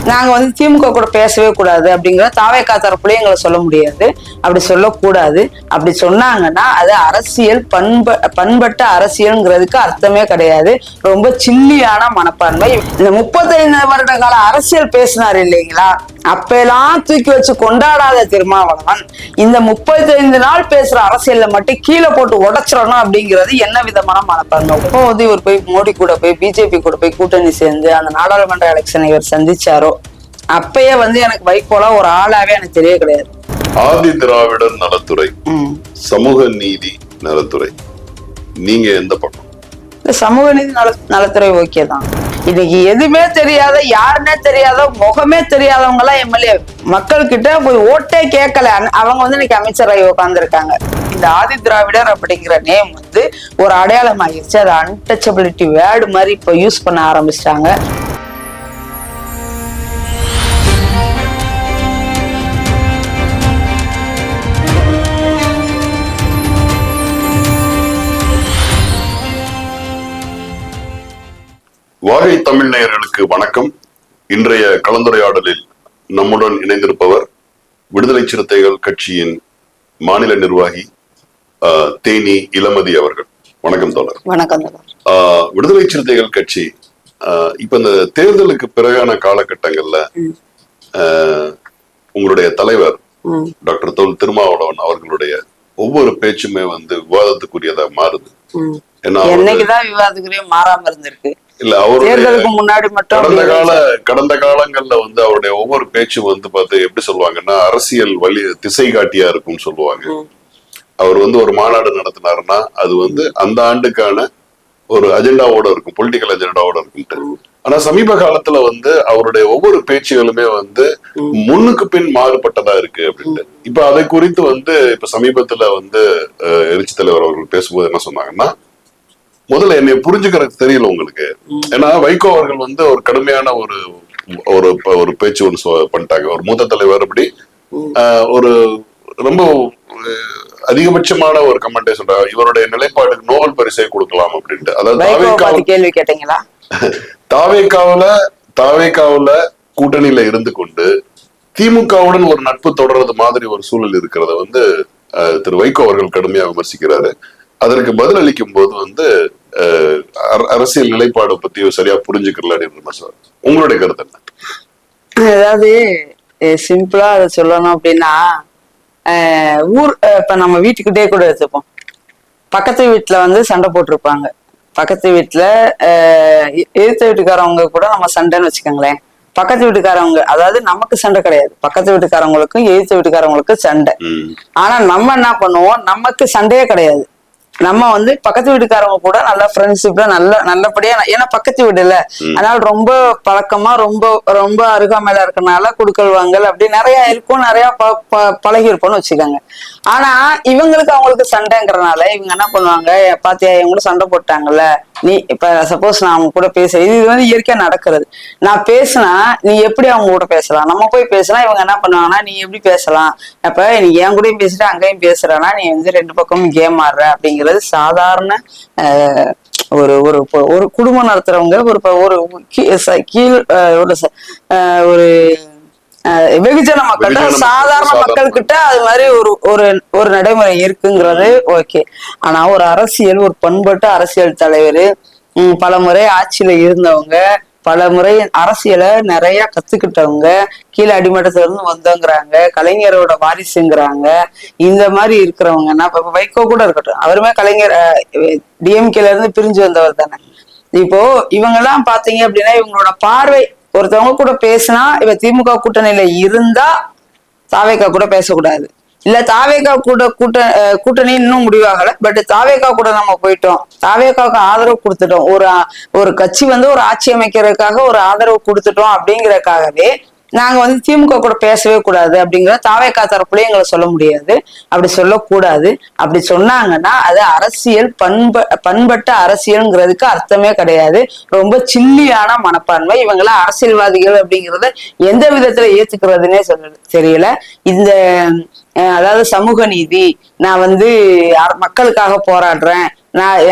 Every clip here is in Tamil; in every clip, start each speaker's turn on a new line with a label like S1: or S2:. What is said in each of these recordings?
S1: நாங்க வந்து திமுக கூட பேசவே கூடாது அப்படிங்கிற தாவேகா தரப்புலயும் எங்களை சொல்ல முடியாது. அப்படி சொல்லக்கூடாது. அப்படி சொன்னாங்கன்னா அது அரசியல் பண்பட்ட அரசியல்ங்கிறதுக்கு அர்த்தமே கிடையாது. ரொம்ப சில்லியான மனப்பான்மை. இந்த 35 வருட கால அரசியல் பேசினார் இல்லைங்களா, அப்பெல்லாம் தூக்கி வச்சு கொண்டாடாத திருமாவளவன் இந்த 35 நாள் பேசுற அரசியல்ல மட்டும் கீழே போட்டு உடைச்சிடணும் அப்படிங்கிறது என்ன விதமான மனப்பான்மை? இப்போ வந்து இவர் போய் மோடி கூட போய் பிஜேபி கூட போய் கூட்டணி சேர்ந்து அந்த நாடாளுமன்ற எலெக்ஷனை இவர் சந்திச்சாரோ அப்பயே வந்து எனக்கு வைகோலா ஒரு ஆளாவே எனக்கு தெரிய கிடையாது.
S2: ஆதி திராவிடர் நலத்துறை, சமூக நீதி நலத்துறை, நீங்க எந்த பக்கம்?
S1: சமூக நீதி நலத்துறை ஓகே தான். இன்னைக்கு எதுவுமே தெரியாத, யாருன்னே தெரியாத, முகமே தெரியாதவங்க எல்லாம் எம்எல்ஏ, மக்கள் கிட்ட போய் ஓட்டே கேட்கல, அவங்க வந்து இன்னைக்கு அமைச்சராகி உட்கார்ந்துருக்காங்க. இந்த ஆதி திராவிடர் அப்படிங்கிற நேம் வந்து ஒரு அடையாளம் ஆகிடுச்சு. அது அன்டச்சபிலிட்டி வேர்டு மாதிரி இப்போ யூஸ் பண்ண ஆரம்பிச்சிட்டாங்க.
S2: வாகை தமிழ் நேயர்களுக்கு வணக்கம். இன்றைய கலந்துரையாடலில் நம்முடன் இணைந்திருப்பவர் விடுதலை சிறுத்தைகள் கட்சியின் மாநில நிர்வாகி தேனி இளமதி அவர்கள். வணக்கம் தோழர்.
S1: வணக்கம்.
S2: விடுதலை சிறுத்தைகள் கட்சி இப்ப இந்த தேர்தலுக்கு பிறகான காலகட்டங்கள்ல உங்களுடைய தலைவர் டாக்டர் தொல் திருமாவளவன் அவர்களுடைய ஒவ்வொரு பேச்சுமே வந்து விவாதத்துக்குரியதா மாறுது.
S1: என்னைக்குதான் விவாதத்துக்குரிய மாறாம இருந்திருக்கு?
S2: இல்ல, அவருடைய முன்னாடி மட்டும் கடந்த காலங்கள்ல வந்து அவருடைய ஒவ்வொரு பேச்சு வந்து பார்த்து எப்படி சொல்லுவாங்கன்னா அரசியல் வழி திசை காட்டியா இருக்கும்னு சொல்லுவாங்க. அவர் வந்து ஒரு மாநாடு நடத்தினாருன்னா அது வந்து அந்த ஆண்டுக்கான ஒரு அஜெண்டாவோட இருக்கும், பொலிட்டிக்கல் அஜெண்டாவோட இருக்கும். ஆனா சமீப காலத்துல வந்து அவருடைய ஒவ்வொரு பேச்சுகளுமே வந்து முன்னுக்கு பின் மாறுபட்டதா இருக்கு அப்படின்ட்டு. இப்ப அதை குறித்து வந்து இப்ப சமீபத்துல வந்து எழுச்சி தலைவர் அவர்கள் பேசும்போது என்ன சொன்னாங்கன்னா, முதல்ல என்னை புரிஞ்சுக்கிறதுக்கு தெரியல உங்களுக்கு. ஏன்னா வைகோ அவர்கள் வந்து ஒரு கடுமையான ஒரு பேச்சு ஒன்று பண்ணிட்டாங்க. ஒரு மூத்த தலைவர் அப்படி ஒரு ரொம்ப அதிகபட்சமான ஒரு கமெண்டே சொல்றாங்க, இவருடைய நிலைப்பாடுக்கு நோபல் பரிசை கொடுக்கலாம் அப்படின்ட்டு. அதாவது
S1: கேள்வி கேட்டீங்களா?
S2: தாவேகாவுல கூட்டணியில இருந்து கொண்டு திமுகவுடன் ஒரு நட்பு தொடர்றது மாதிரி ஒரு சூழல் இருக்கிறத வந்து திரு வைகோ அவர்கள் கடுமையா விமர்சிக்கிறாரு. அதற்கு பதில் அளிக்கும் போது வந்து அரசியல் நிலைப்பாடு பத்தி சரியா புரிஞ்சுக்கல அப்படின்னு உங்களுடைய கருத்து என்ன?
S1: அதாவது சிம்பிளா அதை சொல்லணும் அப்படின்னா, இப்ப நம்ம வீட்டுக்கிட்டே கூட எடுத்துப்போம். பக்கத்து வீட்டுல வந்து சண்டை போட்டிருப்பாங்க. பக்கத்து வீட்டுல எதிர்த்த வீட்டுக்காரவங்க கூட நம்ம சண்டைன்னு வச்சுக்கோங்களேன். பக்கத்து வீட்டுக்காரவங்க, அதாவது நமக்கு சண்டை கிடையாது, பக்கத்து வீட்டுக்காரவங்களுக்கும் எதிர்த்த வீட்டுக்காரவங்களுக்கும் சண்டை. ஆனா நம்ம என்ன பண்ணுவோம், நமக்கு சண்டையே கிடையாது. நம்ம வந்து பக்கத்து வீட்டுக்காரவங்க கூட நல்லா ஃப்ரெண்ட்ஷிப்ல நல்லபடியா, ஏன்னா பக்கத்து வீடு இல்ல, அதனால ரொம்ப பழக்கமா ரொம்ப ரொம்ப அருகாமையில இருக்கனால குடுக்கல் வாங்கல் அப்படி நிறைய இருக்கும், நிறைய பழகி இருப்போம்னு வச்சுக்கோங்க. ஆனா இவங்களுக்கு அவங்களுக்கு சண்டைங்கிறனால இவங்க என்ன பண்ணுவாங்க, பாத்தியா இவங்க கூட சண்டை போட்டாங்கல்ல, நீ இப்ப சப்போஸ் நான் அவங்க கூட பேசுறேன், இது வந்து இயற்கையா நடக்கிறது. நான் பேசினா நீ எப்படி அவங்க கூட பேசலாம், நம்ம போய் பேசினா இவங்க என்ன பண்ணுவாங்கன்னா நீ எப்படி பேசலாம், அப்ப நீ என் கூடயும் பேசிட்டு அங்கேயும் பேசுறனா நீ வந்து ரெண்டு பக்கமும் கேம் ஆடுற அப்படிங்கிறது சாதாரண ஒரு ஒரு ஒரு குடும்பம் நடத்துறவங்க ஒரு கீழ் ஒரு வெகுஜன மக்கள்கிட்ட, சாதாரண மக்கள் கிட்ட அது மாதிரி ஒரு நடைமுறை இருக்குங்கிறது ஓகே. ஆனா ஒரு அரசியல், ஒரு பண்பட்ட அரசியல் தலைவர், பல முறை ஆட்சியில இருந்தவங்க, பல முறை அரசியலை நிறைய கத்துக்கிட்டவங்க, கீழே அடிமட்டத்துல இருந்து வந்தோங்கிறாங்க, கலைஞரோட வாரிசுங்கிறாங்க, இந்த மாதிரி இருக்கிறவங்க என்ன, இப்ப வைகோ கூட இருக்கட்டும், அவருமே கலைஞர் டிஎம்கேல இருந்து பிரிஞ்சு வந்தவர் தானே. இப்போ இவங்க எல்லாம் பாத்தீங்க அப்படின்னா இவங்களோட பார்வை, ஒருத்தவங்க கூட பேசினா இவ திமுக கூட்டணியில இருந்தா தாவேகா கூட பேசக்கூடாது, இல்ல தாவேகா கூட கூட்டணி இன்னும் முடிவாகல, பட் தாவேகா கூட நம்ம போயிட்டோம், தாவேகாவுக்கு ஆதரவு கொடுத்துட்டோம், ஒரு கட்சி வந்து ஒரு ஆட்சி அமைக்கிறதுக்காக ஒரு ஆதரவு கொடுத்துட்டோம் அப்படிங்கறதுக்காகவே நாங்க வந்து திமுக கூட பேசவே கூடாது அப்படிங்கிற தாவேகா தரப்புலயும் எங்களை சொல்ல முடியாது. அப்படி சொல்லக்கூடாது. அப்படி சொன்னாங்கன்னா அது அரசியல் பண்பட்ட அரசியல்ங்கிறதுக்கு அர்த்தமே கிடையாது. ரொம்ப சில்லியான மனப்பான்மை. இவங்கெல்லாம் அரசியல்வாதிகள் அப்படிங்கிறத எந்த விதத்துல ஏத்துக்கிறதுனே தெரியல. இந்த அதாவது சமூக நீதி, நான் வந்து மக்களுக்காக போராடுறேன்,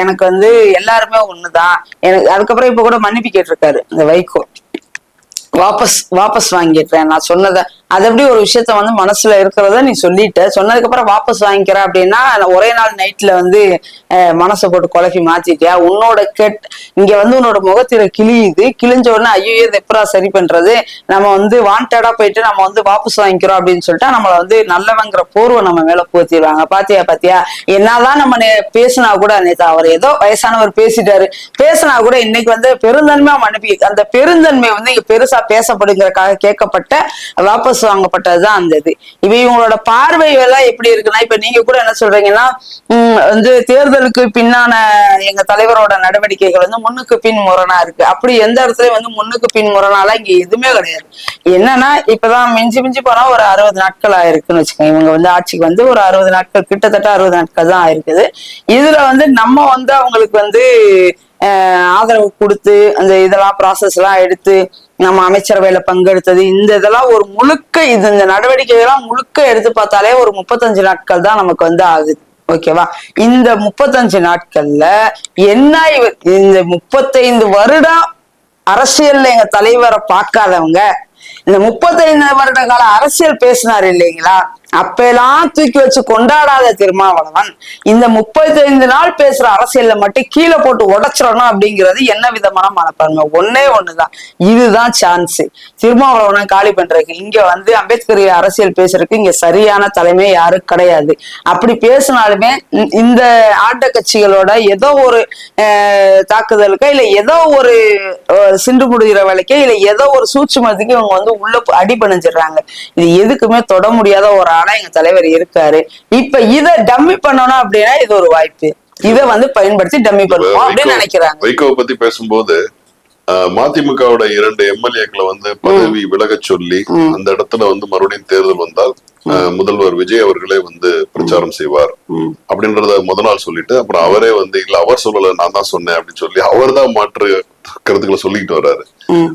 S1: எனக்கு வந்து எல்லாருமே ஒண்ணுதான், எனக்கு அதுக்கப்புறம் இப்ப கூட மன்னிப்பு கேட்டிருக்காரு இந்த வைகோ. வாபஸ் வாங்கிடுறேன் நான் சொன்னதை. அது எப்படி ஒரு விஷயத்த வந்து மனசுல இருக்கிறத நீ சொல்லிட்ட, சொன்னதுக்கு அப்புறம் வாபஸ் வாங்கிக்கிற அப்படின்னா ஒரே நாள் நைட்ல வந்து மனசை போட்டு குழப்பி மாத்திட்டியா? இங்க வந்து உன்னோட முகத்தில கிழியுது, கிழிஞ்ச உடனே ஐயோ இதை எப்படா சரி பண்றது, நம்ம வந்து வாண்டடா போயிட்டு நம்ம வந்து வாபஸ் வாங்கிக்கிறோம் அப்படின்னு சொல்லிட்டு நம்மள வந்து நல்லவங்கிற போர்வை நம்ம மேல பூத்திடுவாங்க. பாத்தியா என்னதான் நம்ம பேசினா கூட, நேற்று அவர் ஏதோ வயசானவர் பேசினா கூட இன்னைக்கு வந்து பெருந்தன்மையா மன்னிப்பு, அந்த பெருந்தன்மை வந்து இங்க பெருசா பேசப்படுங்கிறதுக்காக கேட்கப்பட்ட வாபஸ் வாங்கப்பட்டதுதான் அந்த இது. இப்ப இவங்களோட பார்வை எல்லாம் எப்படி இருக்குன்னா, இப்ப நீங்க கூட என்ன சொல்றீங்கன்னா வந்து தேர்தலுக்கு பின்னான எங்க தலைவரோட நடவடிக்கைகள் வந்து முன்னுக்கு பின் முரணா இருக்கு. அப்படி எந்த இடத்துலயும் வந்து முன்னுக்கு பின் முரணாலாம் இங்க எதுவுமே கிடையாது. என்னன்னா இப்பதான் மிஞ்சி போனா ஒரு 60 நாட்கள் ஆயிருக்குன்னு வச்சுக்கோங்க. இவங்க வந்து ஆட்சிக்கு வந்து ஒரு 60 நாட்கள், கிட்டத்தட்ட 60 நாட்கள் தான் ஆயிருக்குது. இதுல வந்து நம்ம வந்து அவங்களுக்கு வந்து ஆதரவு கொடுத்து அந்த இதெல்லாம் ப்ராசஸ் எல்லாம் எடுத்து நம்ம அமைச்சரவையில பங்கெடுத்தது, இதெல்லாம் ஒரு முழுக்க இந்த நடவடிக்கைகள்லாம் முழுக்க எடுத்து பார்த்தாலே ஒரு 35 நாட்கள் தான் நமக்கு வந்து ஆகுது. ஓகேவா? இந்த 35 நாட்கள்ல என்ன இந்த 35 வருடம் அரசியல்ல எங்க தலைவரை பார்க்காதவங்க இந்த 35 வருட கால அரசியல் பேசினார் இல்லைங்களா, அப்பெல்லாம் தூக்கி வச்சு கொண்டாடாத திருமாவளவன் இந்த 35 நாள் பேசுற அரசியல்ல மட்டும் கீழே போட்டு உடைச்சிடணும் அப்படிங்கிறது என்ன விதமான மனப்பாருங்க? ஒன்னே ஒண்ணுதான், இதுதான் சான்ஸ் திருமாவளவனை காலி பண்றதுக்கு. இங்க வந்து அம்பேத்கர் அரசியல் பேசுறதுக்கு இங்க சரியான தலைமை யாரும் கிடையாது. அப்படி பேசினாலுமே இந்த ஆட்ட கட்சிகளோட ஏதோ ஒரு தாக்குதலுக்கோ இல்ல ஏதோ ஒரு சிண்டு முடிகிற வேலைக்கோ இல்ல ஏதோ ஒரு சூட்சுமத்துக்கு இவங்க வந்து உள்ள அடிபணிஞ்சிடுறாங்க. இது எதுக்குமே தொட முடியாத ஒரு ஆனா எங்க தலைவர் இருக்காரு. இப்ப இத டம்மி பண்ணணும் அப்படின்னா இது ஒரு வாய்ப்பு, இத வந்து பயன்படுத்தி டம்மி பண்ணுவோம் அப்படின்னு நினைக்கிறாங்க.
S2: வைகோவை பத்தி பேசும்போது மதிமுகவோட 2 எம்எல்ஏக்களை வந்து பதவி விலக சொல்லி அந்த இடத்துல வந்து மறுபடியும் தேர்தல் வந்தால் முதல்வர் விஜய் அவர்களே வந்து பிரச்சாரம் செய்வார் அப்படின்றத முத நாள் சொல்லிட்டு, அப்புறம் அவரே வந்து இல்ல அவர் சொல்லல நான் தான் சொன்னேன் அப்படின்னு சொல்லி அவர் தான் மாற்று கருத்துக்களை சொல்லிக்கிட்டு வர்றாரு.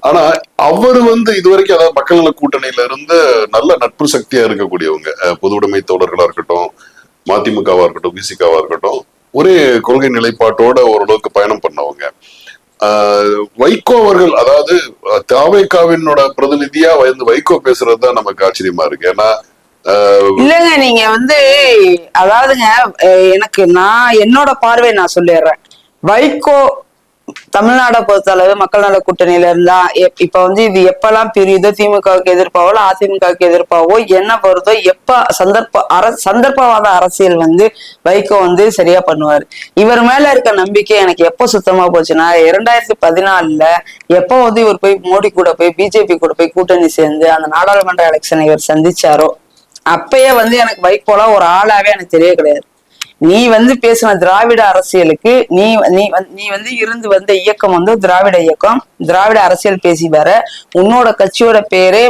S2: ஆனா அவரு வந்து இதுவரைக்கும் அதாவது மக்கள் நல கூட்டணியில இருந்து நல்ல நட்பு சக்தியா இருக்கக்கூடியவங்க, பொது உடைமை தோழர்களா இருக்கட்டும், மதிமுகவா இருக்கட்டும், விசிகாவா இருக்கட்டும், ஒரே கொள்கை நிலைப்பாட்டோட ஓரளவுக்கு பயணம் பண்ணவங்க. வைகோ அவர்கள் அதாவது தவேகாவினோட பிரதிநிதியா வந்து வைகோ பேசுறதுதான் நமக்கு ஆச்சரியமா இருக்கு. ஏன்னா
S1: இல்லங்க நீங்க வந்து அதாவதுங்க எனக்கு என்னோட பார்வை நான் சொல்லிடுறேன். வைகோ தமிழ்நாடை பொறுத்தளவு மக்கள் நல கூட்டணியில இருந்தா இப்ப வந்து இது எப்பெல்லாம் பிரியுதோ, திமுகவுக்கு எதிர்ப்பாவோ அதிமுகவுக்கு எதிர்ப்பாவோ என்ன பொறுத்தோ எப்ப சந்தர்ப்பவாத அரசியல் வந்து வைகோ வந்து சரியா பண்ணுவாரு. இவர் மேல இருக்க நம்பிக்கை எனக்கு எப்ப சுத்தமா போச்சுன்னா 2014 எப்ப வந்து இவர் போய் மோடி கூட போய் பிஜேபி கூட போய் கூட்டணி சேர்ந்து அந்த நாடாளுமன்ற எலெக்ஷனை இவர் சந்திச்சாரோ அப்பயே வந்து எனக்கு வைகோலாம் ஒரு ஆளாவே எனக்கு தெரிய கிடையாது. நீ வந்து பேசின திராவிட அரசியலுக்கு நீ வந்து இருந்து வந்த இயக்கம் வந்து திராவிட இயக்கம், திராவிட அரசியல் பேசி வர உன்னோட கட்சியோட பேரே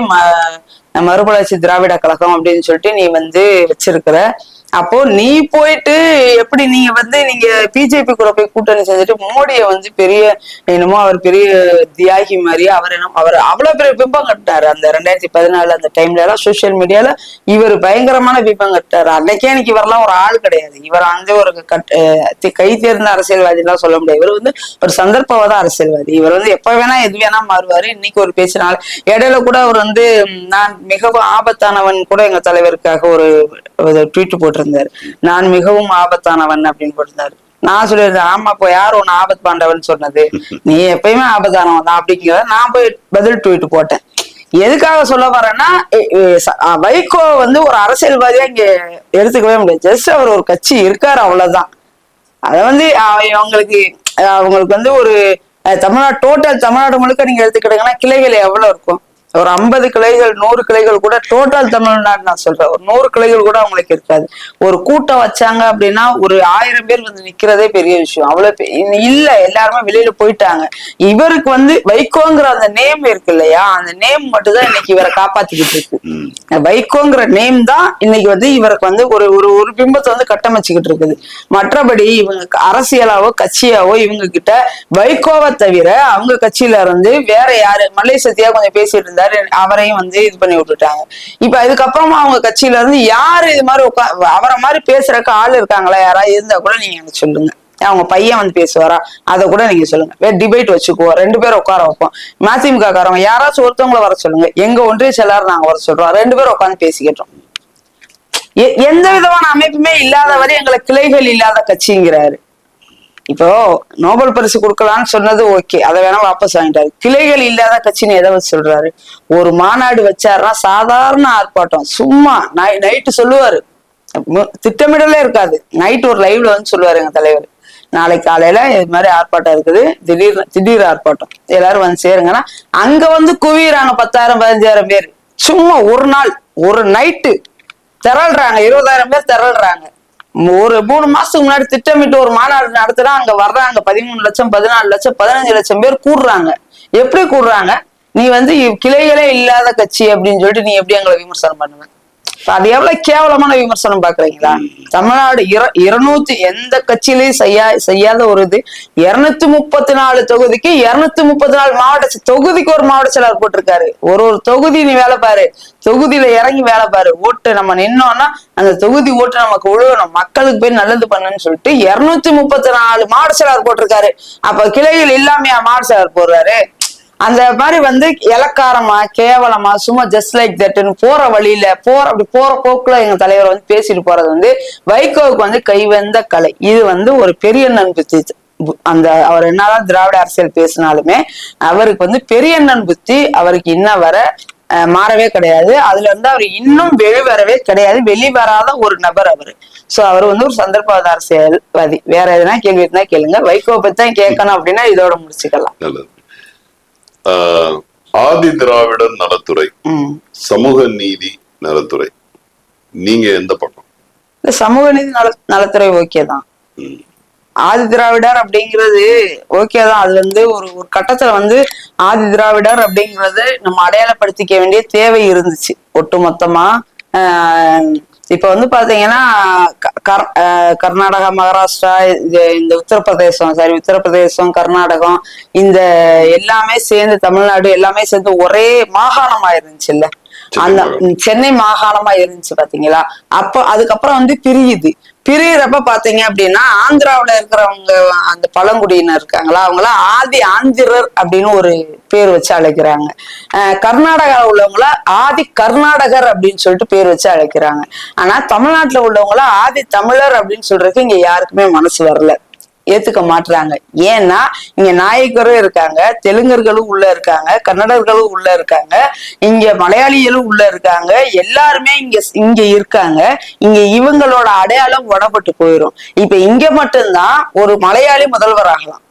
S1: மறுமலர்ச்சி திராவிட கழகம் அப்படின்னு சொல்லிட்டு நீ வந்து வச்சிருக்கிற. அப்போ நீ போயிட்டு எப்படி நீங்க பிஜேபி கூட போய் கூட்டணி செஞ்சுட்டு மோடியை வந்து பெரிய என்னமோ அவர் பெரிய தியாகி மாதிரி அவர் அவ்வளவு பெரிய பிம்பம் கட்டாரு. அந்த 2014 அந்த டைம்ல எல்லாம் சோசியல் மீடியால இவர் பயங்கரமான பிம்பம் கட்டாரு. அன்னைக்கே எனக்கு இவரெல்லாம் ஒரு ஆள் கிடையாது. இவர் வந்து ஒரு கை தேர்ந்த அரசியல்வாதி எல்லாம் சொல்ல முடியாது. இவர் வந்து ஒரு சந்தர்ப்பவாத அரசியல்வாதி. இவர் வந்து எப்ப வேணா எது வேணா மாறுவாரு. இன்னைக்கு ஒரு பேசினால இடையில கூட அவர் வந்து நான் மிகவும் ஆபத்தானவன் கூட எங்க தலைவருக்காக ஒரு ட்வீட் போட்டிருந்தாரு. நான் மிகவும் ஆபத்தானவன் அப்படின்னு போட்டிருந்தாரு. நான் சொல்லியிருந்தேன் ஆமா இப்போ யார் ஒன்னு ஆபத் பாண்டவன் சொன்னது, நீ எப்பயுமே ஆபத்தானவன் தான் அப்படிங்கிற நான் போய் பதில் ட்வீட் போட்டேன். எதுக்காக சொல்ல வரேன்னா வைகோ வந்து ஒரு அரசியல்வாதியா இங்க எடுத்துக்கவே முடியாது. ஜஸ்ட் அவர் ஒரு கட்சி இருக்காரு அவ்வளவுதான். அத வந்து அவங்களுக்கு வந்து ஒரு தமிழ்நாடு முழுக்க நீங்க எடுத்துக்கிட்டீங்கன்னா கிளைகள் எவ்வளவு இருக்கும்? ஒரு 50 கிளைகள் 100 கிளைகள் கூட டோட்டல் தமிழ்நாடு நான் சொல்றேன். ஒரு 100 கிளைகள் கூட அவங்களுக்கு இருக்காது. ஒரு கூட்டம் வச்சாங்க அப்படின்னா ஒரு 1000 பேர் வந்து நிக்கிறதே பெரிய விஷயம். அவ்வளவு இல்ல, எல்லாருமே வெளியில போயிட்டாங்க. இவருக்கு வந்து வைகோங்கிற அந்த நேம் இருக்கு இல்லையா, அந்த நேம் மட்டும் தான் இன்னைக்கு இவரை காப்பாத்திக்கிட்டு இருக்கு. வைகோங்கிற நேம் தான் இன்னைக்கு வந்து இவருக்கு வந்து ஒரு ஒரு பிம்பத்தை வந்து கட்டமைச்சுக்கிட்டு இருக்குது. மற்றபடி இவங்க அரசியலாவோ கட்சியாவோ இவங்க கிட்ட வைகோவை தவிர அவங்க கட்சியில இருந்து வேற யாரு மல்லை சத்தியா கொஞ்சம் பேசிட்டு இருந்தாரு, அவரையும் வந்து இது பண்ணி விட்டுட்டாங்க. இப்ப அதுக்கப்புறமா அவங்க கட்சியில இருந்து யாரு இது மாதிரி அவரை மாதிரி பேசுறதுக்கு ஆள் இருக்காங்களா? யாராவது இருந்தா கூட நீங்க எனக்கு சொல்லுங்க. அவங்க பையன் வந்து பேசுவாரா, அதை கூட நீங்க சொல்லுங்க. டிபேட் வச்சுக்குவோம், 2 பேரும் உட்கார வைப்போம். மதிமுக காரவங்க யாராச்சும் ஒருத்தவங்களை வர சொல்லுங்க, எங்க ஒன்றிய செயலாளர் நாங்க வர சொல்றோம், 2 பேரும் உட்காந்து பேசிக்கிட்டோம். எந்த விதமான அமைப்புமே இல்லாதவரை எங்களை கிளைகள் இல்லாத கட்சிங்கிறாரு. இப்போ நோபல் பரிசு கொடுக்கலான்னு சொன்னது ஓகே, அதை வேணா வாபஸ் வாங்கிட்டாரு. கிளைகள் இல்லாத கட்சின்னு எதை வச்சு சொல்றாரு? ஒரு மாநாடு வச்சாருன்னா சாதாரண ஆர்ப்பாட்டம், சும்மா நைட்டு சொல்லுவாரு, திட்டமிடலே இருக்காது, நைட் ஒரு லைவ்ல வந்து சொல்லுவாரு எங்க தலைவர், நாளைக்கு காலையில இது மாதிரி ஆர்ப்பாட்டம் இருக்குது, திடீர் ஆர்ப்பாட்டம், எல்லாரும் வந்து சேருங்கன்னா அங்க வந்து குவியறாங்க 10,000 15,000 பேர். சும்மா ஒரு நாள் ஒரு நைட்டு திரள்றாங்க, 20,000 பேர் திரள்றாங்க. ஒரு 3 மாசத்துக்கு முன்னாடி திட்டமிட்டு ஒரு மாநாடு நடத்துறா, அங்க வர்றாங்க 13 லட்சம் 14 லட்சம் 15 லட்சம் பேர் கூடுறாங்க. எப்படி கூடுறாங்க? நீ வந்து கிளைகளே இல்லாத கட்சி அப்படின்னு சொல்லிட்டு நீ எப்படி எங்களை விமர்சனம் பண்ணுவ? அது எவ்வளவு கேவலமான விமர்சனம் பாக்குறீங்களா? தமிழ்நாடு 200 எந்த கட்சியிலையும் செய்யாத ஒரு இது, 234 தொகுதிக்கு 234 மாவட்ட தொகுதிக்கு ஒரு மாவட்ட செயலாளர் போட்டிருக்காரு. ஒரு தொகுதி நீ வேலை பாரு, தொகுதியில இறங்கி வேலை பாரு, ஓட்டு நம்ம நின்னோம்னா அந்த தொகுதி ஓட்டு நமக்கு விழுவணும், மக்களுக்கு போய் நல்லது பண்ணுன்னு சொல்லிட்டு 234 மாவட்ட செயலாளர் போட்டிருக்காரு. அப்ப கிளைகள் இல்லாமையா மாவட்ட செயலாளர் போடுறாரு? அந்த மாதிரி வந்து இலக்காரமா கேவலமா சும்மா ஜஸ்ட் லைக் தட்னு போற வழியில அப்படி போற போக்குல எங்க தலைவர் வந்து பேசிட்டு போறது வந்து வைகோவுக்கு வந்து கைவந்த கலை. இது வந்து ஒரு பெரிய புத்தி. அந்த அவர் என்னதான் திராவிட அரசியல் பேசினாலுமே அவருக்கு வந்து பெரியண்ணன் புத்தி அவருக்கு இன்ன வர மாறவே கிடையாது. அதுல இருந்து அவர் இன்னும் வெளிவரவே கிடையாது, வெளிவராத ஒரு நபர் அவரு. சோ அவர் வந்து ஒரு சந்தர்ப்பவாத அரசியல்வாதி. வேற எதுனா கேள்வி இருந்தா கேளுங்க, வைகோ பத்தி தான் கேட்கணும் அப்படின்னா இதோட முடிச்சுக்கலாம்.
S2: ஆதி திராவிடர் நலத்துறை, சமூக நீதி நலத்துறை, நீங்க எந்த பக்கம்?
S1: சமூக நீதி நலத்துறை ஓகே தான். ஆதி திராவிடர் அப்படிங்கிறது ஓகே தான். அது வந்து ஒரு கட்டத்துல வந்து ஆதி திராவிடர் அப்படிங்கறது நம்ம அடையாளப்படுத்திக்க வேண்டிய தேவை இருந்துச்சு ஒட்டு மொத்தமா. இப்ப வந்து பாத்தீங்கன்னா கர்நாடகா, மகாராஷ்டிரா, இந்த உத்தரப்பிரதேசம், கர்நாடகம், இந்த எல்லாமே சேர்ந்து தமிழ்நாடு எல்லாமே சேர்ந்து ஒரே மாகாணமா இருந்துச்சு இல்ல, அந்த சென்னை மாகாணமா இருந்துச்சு பாத்தீங்களா. அப்போ அதுக்கப்புறம் வந்து பிரியிறப்ப பாத்தீங்க அப்படின்னா ஆந்திராவில இருக்கிறவங்க அந்த பழங்குடியினர் இருக்காங்களா, அவங்களாம் ஆதி ஆந்திரர் அப்படின்னு ஒரு பேர் வச்சு அழைக்கிறாங்க. கர்நாடகாவில் உள்ளவங்கள ஆதி கர்நாடகர் அப்படின்னு சொல்லிட்டு பேர் வச்சு அழைக்கிறாங்க. ஆனா தமிழ்நாட்டுல உள்ளவங்கள ஆதி தமிழர் அப்படின்னு சொல்றதுக்கு இங்க யாருக்குமே மனசு வரல, ஏத்துக்க மாட்டுறாங்க. ஏன்னா இங்க நாயக்கரும் இருக்காங்க, தெலுங்கர்களும் உள்ள இருக்காங்க, கன்னடர்களும் உள்ள இருக்காங்க, இங்க மலையாளிகளும் உள்ள இருக்காங்க, எல்லாருமே இங்க இருக்காங்க. இங்க இவங்களோட அடையாளம் உடப்பட்டு போயிடும். இப்ப இங்க மட்டும்தான் ஒரு மலையாளி முதல்வர் ஆகலாம்,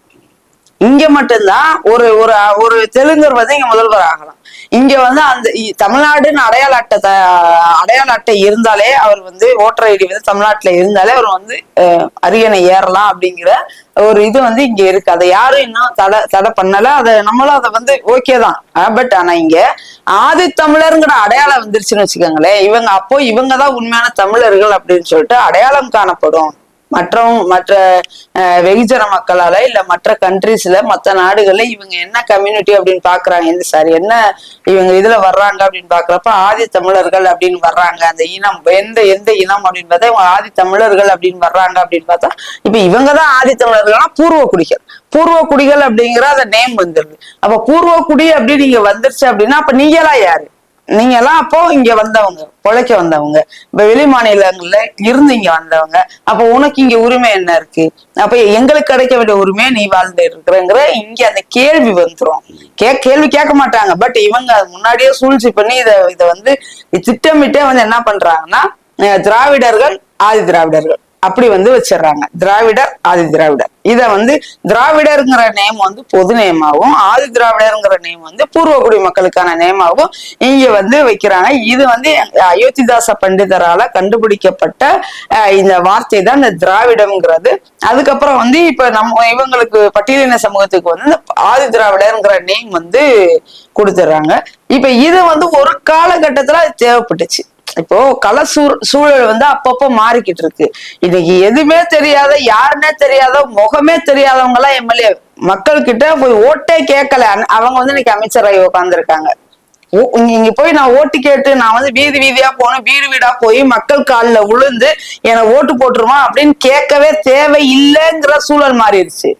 S1: இங்க மட்டும்தான் ஒரு தெலுங்கர் வந்து இங்க முதல்வர் ஆகலாம். இங்க வந்து அந்த தமிழ்நாடுன்னு அடையாள அட்டை இருந்தாலே அவர் வந்து ஓட்டர் ஐடி வந்து தமிழ்நாட்டுல இருந்தாலே அவர் வந்து அரியணை ஏறலாம் அப்படிங்கிற ஒரு இது வந்து இங்க இருக்கு. அதை யாரும் இன்னும் தடை பண்ணல. அதை நம்மளும் அதை வந்து ஓகே தான். பட் ஆனா இங்க ஆதி தமிழருங்கிற அடையாளம் வந்துருச்சுன்னு வச்சுக்கோங்களேன், இவங்கதான் உண்மையான தமிழர்கள் அப்படின்னு சொல்லிட்டு அடையாளம் காணப்படும். மற்ற வெகுஜன மக்களால இல்ல மற்ற கண்ட்ரிஸ்ல மற்ற நாடுகள்ல இவங்க என்ன கம்யூனிட்டி அப்படின்னு பாக்குறாங்க, என்ன இவங்க இதுல வர்றாங்க அப்படின்னு பாக்குறப்ப ஆதி தமிழர்கள் அப்படின்னு வர்றாங்க. அந்த இனம் எந்த இனம் அப்படின்னு பார்த்தா இவங்க ஆதி தமிழர்கள் அப்படின்னு வர்றாங்க அப்படின்னு பார்த்தா இப்ப இவங்கதான் ஆதி தமிழர்கள்னா பூர்வ குடிகள் அப்படிங்கிற அந்த நேம் வந்துருது. அப்ப பூர்வ குடி அப்படின்னு நீங்க வந்துருச்சு அப்படின்னா அப்ப நீங்களாம் யாரு? நீங்க எல்லாம் அப்போ இங்க வந்தவங்க, பொழைக்க வந்தவங்க, இப்ப வெளி மாநிலங்கள்ல இருந்து இங்க வந்தவங்க. அப்ப உனக்கு இங்க உரிமை என்ன இருக்கு? அப்ப எங்களுக்கு கிடைக்க வேண்டிய உரிமையை நீ வாழ்ந்து இருக்கிறங்கிற இங்க அந்த கேள்வி வந்துரும். கேள்வி கேட்க மாட்டாங்க. பட் இவங்க முன்னாடியே சூழ்ச்சி பண்ணி இத வந்து திட்டமிட்டே வந்து என்ன பண்றாங்கன்னா திராவிடர்கள் ஆதி திராவிடர்கள் அப்படி வந்து வச்சிடறாங்க. திராவிடர் ஆதி திராவிடர், இத வந்து திராவிடருங்கிற நேம் வந்து பொது நேமாவும் ஆதி திராவிடருங்கிற நேம் வந்து பூர்வகுடி மக்களுக்கான நேமாவும் இங்க வந்து வைக்கிறாங்க. இது வந்து அயோத்திதாச பண்டிதரால கண்டுபிடிக்கப்பட்ட இந்த வார்த்தை தான் இந்த திராவிடம்ங்கிறது. அதுக்கப்புறம் வந்து இப்ப இவங்களுக்கு பட்டியலின சமூகத்துக்கு வந்து இந்த ஆதி திராவிடருங்கிற நேம் வந்து கொடுத்துடுறாங்க. இப்ப இது வந்து ஒரு காலகட்டத்துல தேவைப்பட்டுச்சு. இப்போ சூழல் வந்து அப்பப்போ மாறிக்கிட்டு இருக்கு. இன்னைக்கு எதுவுமே தெரியாத, யாருன்னே தெரியாத, முகமே தெரியாதவங்க எல்லாம் எம்எல்ஏ மக்கள் கிட்ட போய் ஓட்டே கேட்கல, அவங்க வந்து இன்னைக்கு அமைச்சராகி உட்கார்ந்துருக்காங்க. இங்க போய் நான் ஓட்டு கேட்டு நான் வந்து வீதி வீதியா போனேன், வீடு வீடா போய் மக்கள் காலில் விழுந்து எனக்கு ஓட்டு போட்டுருமா அப்படின்னு கேட்கவே தேவை இல்லைங்கிற சூழல் மாறிடுச்சு.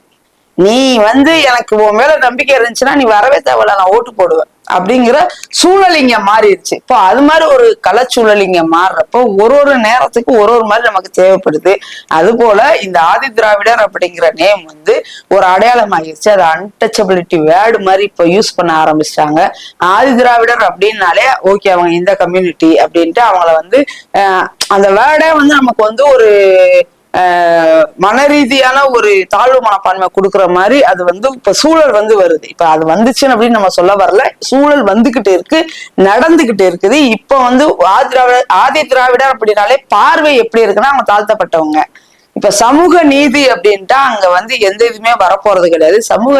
S1: நீ வந்து எனக்கு உன் மேல நம்பிக்கை இருந்துச்சுன்னா நீ வரவே தேவையில்ல, நான் ஓட்டு போடுவேன் அப்படிங்கிற சூழல் இங்க மாறிடுச்சு. இப்போ அது மாதிரி ஒரு கலச்சூழல் இங்க மாறுறப்போ ஒரு நேரத்துக்கு ஒரு மாதிரி நமக்கு தேவைப்படுது. அது போல இந்த ஆதி திராவிடர் அப்படிங்கிற நேம் வந்து ஒரு அடையாளம் ஆகிடுச்சு. அது அன்டச்சபிலிட்டி வேர்டு மாதிரி இப்போ யூஸ் பண்ண ஆரம்பிச்சிட்டாங்க. ஆதி திராவிடர் அப்படின்னாலே ஓகே அவங்க இந்த கம்யூனிட்டி அப்படின்ட்டு அவங்கள வந்து அந்த வேர்டே வந்து நமக்கு வந்து ஒரு மன ரீதியான ஒரு தாழ்வு மனப்பான்மை கொடுக்குற மாதிரி அது வந்து இப்ப சூழல் வந்து வருது. இப்ப அது வந்துச்சுன்னு அப்படின்னு நம்ம சொல்ல வரல, சூழல் வந்துகிட்டு இருக்கு, நடந்துகிட்டு இருக்குது. இப்ப வந்து ஆதி திராவிடர் அப்படின்னாலே பார்வை எப்படி இருக்குன்னா அவங்க தாழ்த்தப்பட்டவங்க. இப்ப சமூக நீதி அப்படின்ட்டா அங்க வந்து எந்த இதுவுமே வரப்போறது கிடையாது. சமூக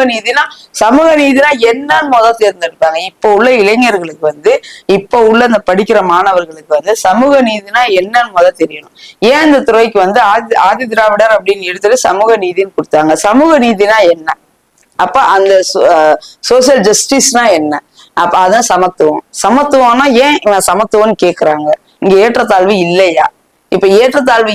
S1: நீதினா என்னன்னு முதல் தேர்ந்தெடுப்பாங்க. இப்ப உள்ள இளைஞர்களுக்கு வந்து இப்ப உள்ள இந்த படிக்கிற மாணவர்களுக்கு வந்து சமூக நீதினா என்னன்னு முதல் தெரியணும். ஏன் இந்த துறைக்கு வந்து ஆதி திராவிடர் அப்படின்னு எடுத்துட்டு சமூக நீதினு கொடுத்தாங்க. சமூக நீதினா என்ன? அப்ப அந்த சோசியல் ஜஸ்டிஸ்னா என்ன? அப்ப அதான் சமத்துவம்னா ஏன் இவன் சமத்துவம்னு கேக்குறாங்க? இங்க ஏற்றத்தாழ்வு இல்லையா? இப்ப ஏற்றத்தாழ்வு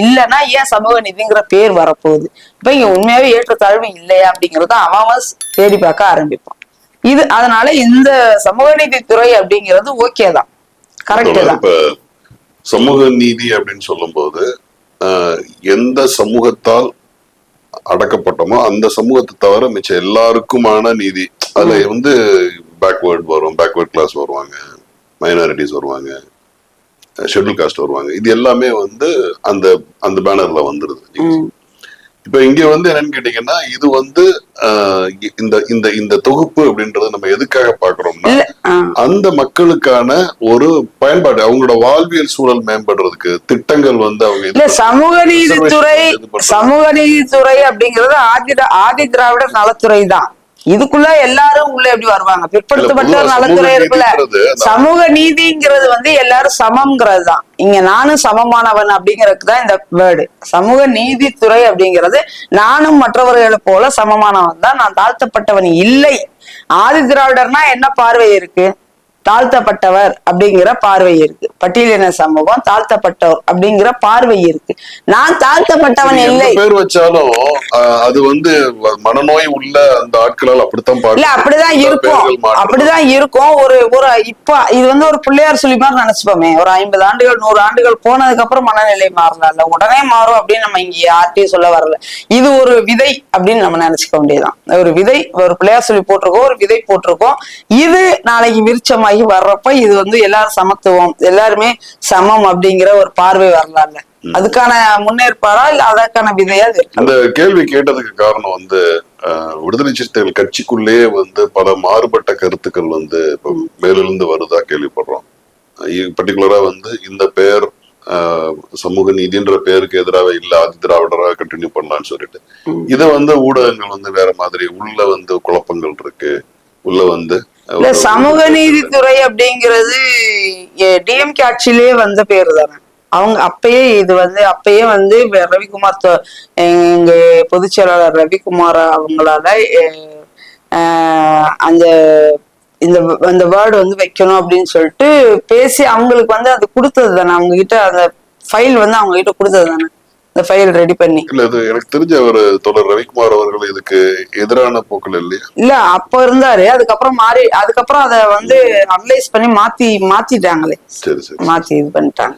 S1: இல்லைன்னா ஏன் சமூக நீதிங்கிற பேர் வரப்போகுது? இப்ப இங்க உண்மையாவே ஏற்றத்தாழ்வு இல்லையா அப்படிங்கறத அவன் தேடி பார்க்க ஆரம்பிப்பான். இது அதனால இந்த சமூக நீதி துறை அப்படிங்கிறது ஓகே தான், கரெக்ட் தான்.
S2: இப்ப சமூக நீதி அப்படின்னு சொல்லும் போது எந்த சமூகத்தால் அடக்கப்பட்டோமோ அந்த சமூகத்தை தவிர மிச்சம் எல்லாருக்குமான நீதி. அதுல வந்து பேக்வர்ட் கிளாஸ் வருவாங்க, மைனாரிட்டிஸ் வருவாங்க, ஷெட்யூல் காஸ்ட் வருவாங்க. இது எல்லாமே வந்து அந்த அந்த பேனர்ல வந்துருது. இப்ப இங்க வந்து என்னன்னு கேட்டீங்கன்னா இது வந்து இந்த தொகுப்பு அப்படின்றது நம்ம எதுக்காக பாக்குறோம்னா அந்த மக்களுக்கான ஒரு பயன்பாடு, அவங்களோட வாழ்வியல் சூழல் மேம்படுறதுக்கு திட்டங்கள் வந்து அவங்க
S1: சமூக நீதித்துறை அப்படிங்கிறது ஆதி திராவிடர் நலத்துறை தான். இதுக்குள்ள எல்லாரும் உள்ள எப்படி வருவாங்க? பிற்படுத்தப்பட்ட நலத்துறை இருக்குல்ல. சமூக நீதிங்கிறது வந்து எல்லாரும் சமம்ங்கிறது தான். இங்க நானும் சமமானவன் அப்படிங்கிறதுக்கு தான் இந்த வேர்டு. சமூக நீதித்துறை அப்படிங்கிறது நானும் மற்றவர்களை போல சமமானவன் தான், நான் தாழ்த்தப்பட்டவன் இல்லை. ஆதி திராவிடர்னா என்ன பார்வை இருக்கு? தாழ்த்தப்பட்டவர் அப்படிங்கிற பார்வை இருக்கு. பட்டியலின சமூகம் தாழ்த்தப்பட்டவர் அப்படிங்கிற பார்வை இருக்கு. நான் தாழ்த்தப்பட்டவன் இல்லை.
S2: பேர் வச்சாலும் அது வந்து மனநோய் உள்ள அந்த ஆட்களால் அப்படித்தான்
S1: இல்ல, அப்படிதான் இருக்கும். ஒரு இப்ப இது வந்து ஒரு பிள்ளையார் சொல்லி மாதிரி நினைச்சுப்போமே. ஒரு 50 ஆண்டுகள் 100 ஆண்டுகள் போனதுக்கு அப்புறம் மனநிலை மாறல, உடனே மாறும் அப்படின்னு நம்ம இங்க யார்ட்டையும் சொல்ல வரல. இது ஒரு விதை அப்படின்னு நம்ம நினைச்சுக்க வேண்டியதுதான். ஒரு விதை, ஒரு பிள்ளையார் சொல்லி போட்டிருக்கோம், ஒரு விதை போட்டிருக்கோம். இது நாளைக்கு விருட்சமாகி வர்றப்ப இது வந்து எல்லாரும் சமத்துவம், எல்லாருமே சமம் அப்படிங்கிற ஒரு பார்வை வரலாம்ல. அதுக்கான முன்னேற்பாடா இல்ல அதற்கான விதையா?
S2: அந்த கேள்வி கேட்டதுக்கு காரணம் வந்து விடுதலை சிறுத்தைகள் கட்சிக்குள்ளேயே வந்து பல மாறுபட்ட கருத்துக்கள் வந்து இப்ப மேலிருந்து வருதா கேள்விப்படுறோம். பர்டிகுலரா வந்து இந்த பெயர் சமூக நீதின்ற பேருக்கு எதிராக இல்ல, ஆதி திராவிடராக கண்டினியூ பண்ணலாம்னு சொல்லிட்டு இதை வந்து ஊடகங்கள் வந்து வேற மாதிரி உள்ள வந்து குழப்பங்கள் இருக்கு. உள்ள வந்து
S1: சமூக நீதித்துறை அப்படிங்கிறது டிஎம்கே ஆட்சியிலேயே வந்த பேரு தானே. அவங்க அப்பயே வந்து ரவிக்குமார், எங்க பொதுச் செயலாளர் ரவிக்குமார் அவங்களால அந்த வேர்டு வந்து வைக்கணும் அப்படின்னு சொல்லிட்டு பேசி அவங்களுக்கு வந்து அது கொடுத்தது தானே. அவங்க கிட்ட அந்த ஃபைல் வந்து அவங்க கிட்ட கொடுத்தது தானே, இந்த ஃபைல் ரெடி பண்ணி.
S2: இல்ல, அது எனக்கு தெரிஞ்ச ஒரு தொடர் ரவிக்குமார் அவர்கள் இதுக்கு எதிரான போக்கள் இல்லையா?
S1: இல்ல, அப்ப இருந்தாரு. அதுக்கப்புறம் அதை வந்து அனலைஸ் பண்ணி மாத்திட்டாங்களே.
S2: சரி சரி,
S1: மாத்தி இது பண்ணிட்டாங்க.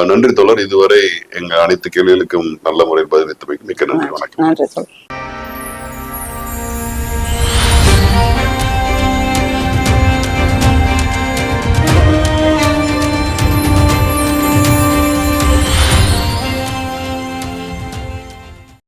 S2: நன்றி தொடர். இதுவரை எங்க அனைத்து கேள்விகளுக்கும் நல்ல முறையில் பதிலளித்தமைக்கு மிக்க நன்றி. வணக்கம்.
S1: நன்றி தொடர்.